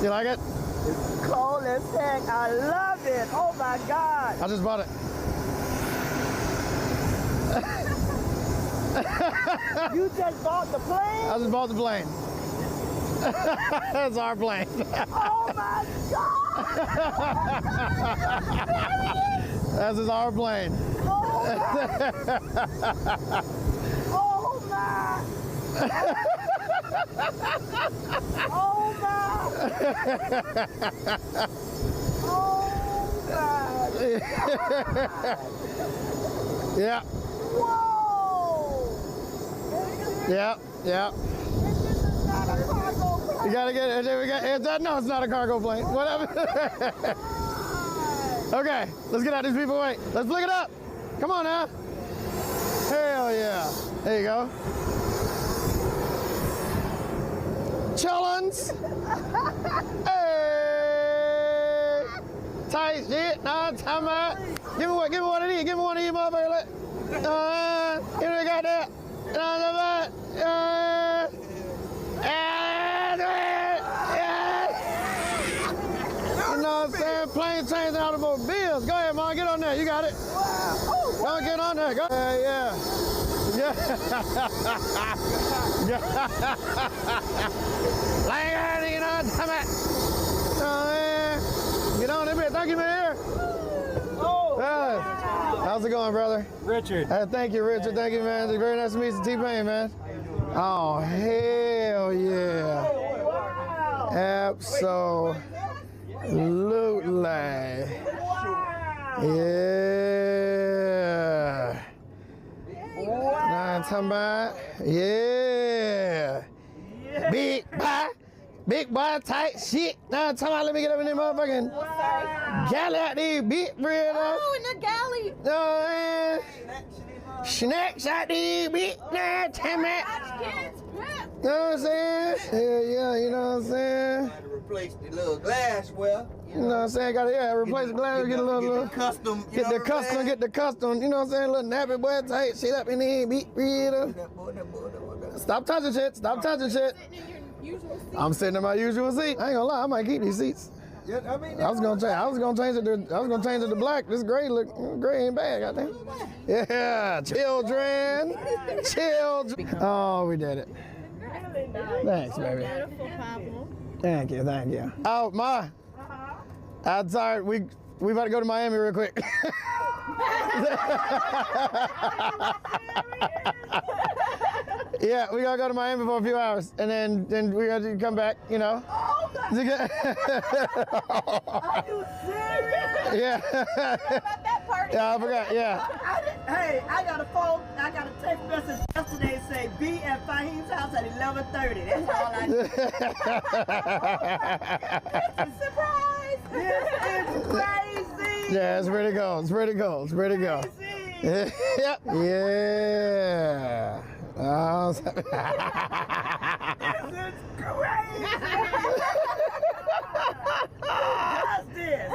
You like it? It's cold as heck. I love it. Oh my God. I just bought it. You just bought the plane? I just bought the plane. That's our plane. Oh my God. This is our plane. Oh my. Oh my. Oh my. Yeah. Whoa. Yeah. Yeah. This is not a cargo plane. You gotta get it. No, it's not a cargo plane. Whatever. Okay, let's get out these people. Wait, let's flick it up. Come on now. Hell yeah. There you go. Chillins. Hey. Tight shit. Nah, I'm talking about. Give me one of these. Give me one of these motherfuckers. Give me got that. You know what I'm saying? Plane, trains, and automobiles. Go ahead, Mom. Get on there. You got it. Go get on there. Go. Yeah. Like, you know what I'm talking about? Get on there, thank you, man. Oh, how's it going, brother? Richard. Thank you, Richard. Thank you, man. It's very nice to meet you, T-Pain, man. Oh, hell yeah. wow. Absolutely. Yeah. Nah, I'm talking about, yeah. Big boy type shit. Nah, I'm talking about, let me get up in there motherfucking galley out there, big real though. Oh, in the galley. No, man. Snacks out there, big nah, time out. Kids, pet. You know what I'm saying? Yeah, you know what I'm saying? Gotta replace the little glass well. You know what I'm saying? Gotta replace the glass, get a little custom. get the custom, you know what I'm saying? Little nappy boy type shit up in there, beat reader. Stop touching shit. Sitting in your usual seat. I'm sitting in my usual seat. I ain't gonna lie, I might keep these seats. Yeah, I mean, I was gonna change it to black. This gray ain't bad, goddamn. Yeah, children. Oh, we did it. Thanks, baby. Beautiful, Pablo. Thank you. Oh, Ma. I'm sorry, we about to go to Miami real quick. Yeah, we gotta go to Miami for a few hours, and then we gotta come back, you know. Oh, are you serious? Yeah. About that party. Yeah, I forgot, yeah. Hey, I got a text message yesterday say be at Fahim's house at 11:30. That's all I know. Surprise. This is crazy. Yeah, it's ready to go. Crazy. Yep. Yeah. This is crazy. Who does this?